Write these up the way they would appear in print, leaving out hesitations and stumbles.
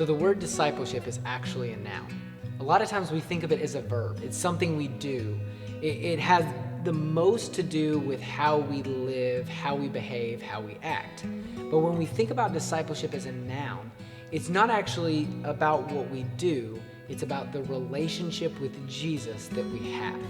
So the word discipleship is actually a noun. A lot of times we think of it as a verb. It's something we do. It has the most to do with how we live, how we behave, how we act. But when we think about discipleship as a noun, it's not actually about what we do. It's about the relationship with Jesus that we have.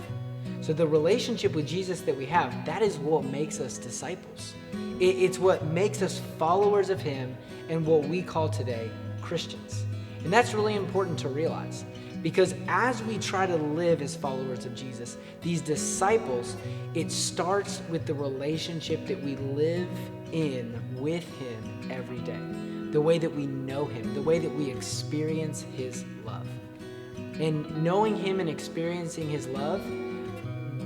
So the relationship with Jesus that we have, that is what makes us disciples. It's what makes us followers of him and what we call today Christians. And that's really important to realize, because as we try to live as followers of Jesus, these disciples, it starts with the relationship that we live in with him every day. The way that we know him, the way that we experience his love. And knowing him and experiencing his love,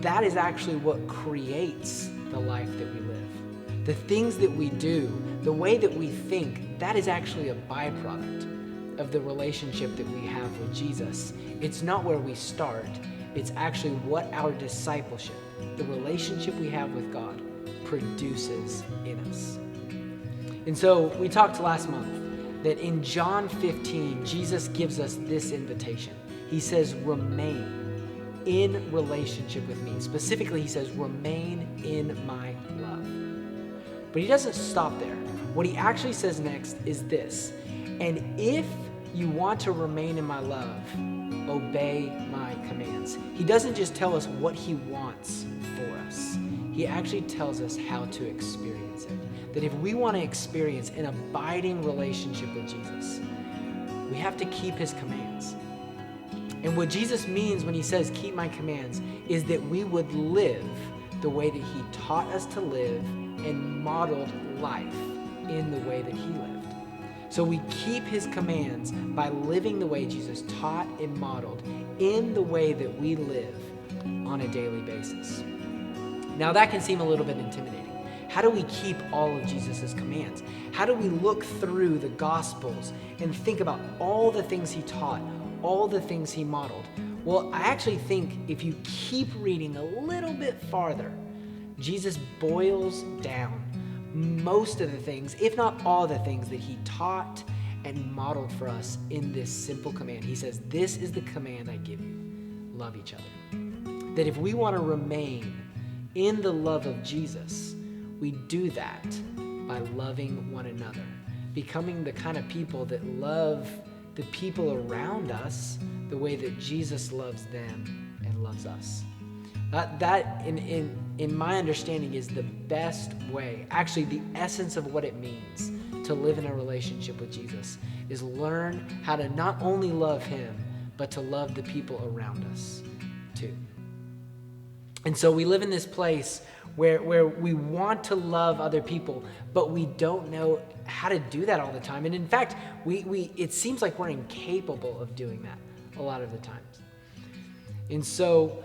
that is actually what creates the life that we live. The things that we do, the way that we think, that is actually a byproduct of the relationship that we have with Jesus. It's not where we start. It's actually what our discipleship, the relationship we have with God, produces in us. And so we talked last month that in John 15, Jesus gives us this invitation. He says, remain in relationship with me. Specifically, he says, remain in my love. But he doesn't stop there. What he actually says next is this: and if you want to remain in my love, obey my commands. He doesn't just tell us what he wants for us. He actually tells us how to experience it. That if we want to experience an abiding relationship with Jesus, we have to keep his commands. And what Jesus means when he says, keep my commands, is that we would live the way that he taught us to live and modeled life in the way that he lived. So we keep his commands by living the way Jesus taught and modeled in the way that we live on a daily basis. Now that can seem a little bit intimidating. How do we keep all of Jesus' commands? How do we look through the Gospels and think about all the things he taught, all the things he modeled? Well, I actually think if you keep reading a little bit farther, Jesus boils down most of the things, if not all the things that he taught and modeled for us in this simple command. He says, this is the command I give you. Love each other. That if we want to remain in the love of Jesus, we do that by loving one another, becoming the kind of people that love the people around us the way that Jesus loves them and loves us. That in my understanding is the best way, actually the essence of what it means to live in a relationship with Jesus, is learn how to not only love him, but to love the people around us too. And so we live in this place where we want to love other people, but we don't know how to do that all the time. And in fact, it seems like we're incapable of doing that a lot of the times. And so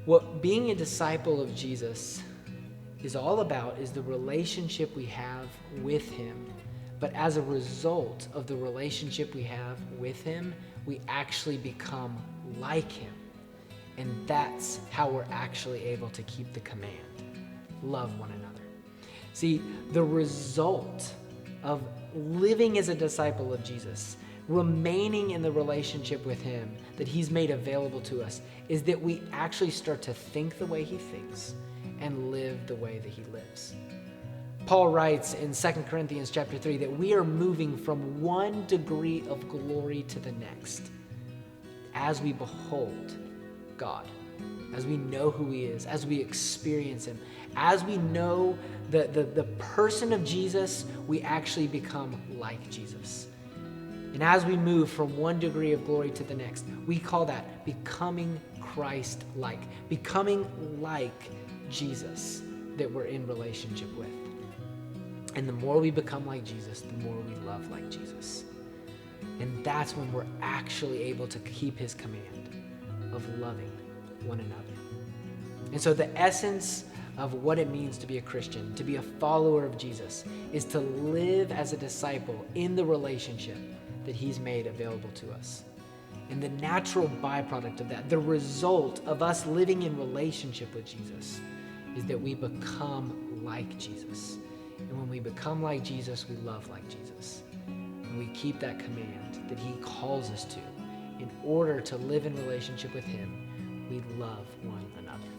what being a disciple of Jesus is all about is the relationship we have with him. But as a result of the relationship we have with him, we actually become like him. And that's how we're actually able to keep the command. Love one another. See, the result of living as a disciple of Jesus, remaining in the relationship with him that he's made available to us, is that we actually start to think the way he thinks and live the way that he lives. Paul writes in 2 Corinthians chapter 3 that we are moving from one degree of glory to the next as we behold God, as we know who he is, as we experience him, as we know the person of Jesus, we actually become like Jesus. And as we move from one degree of glory to the next, we call that becoming Christ-like, becoming like Jesus that we're in relationship with. And the more we become like Jesus, the more we love like Jesus. And that's when we're actually able to keep his command of loving one another. And so the essence of what it means to be a Christian, to be a follower of Jesus, is to live as a disciple in the relationship that he's made available to us. And the natural byproduct of that, the result of us living in relationship with Jesus, is that we become like Jesus. And when we become like Jesus, we love like Jesus. When and we keep that command that he calls us to in order to live in relationship with him, we love one another.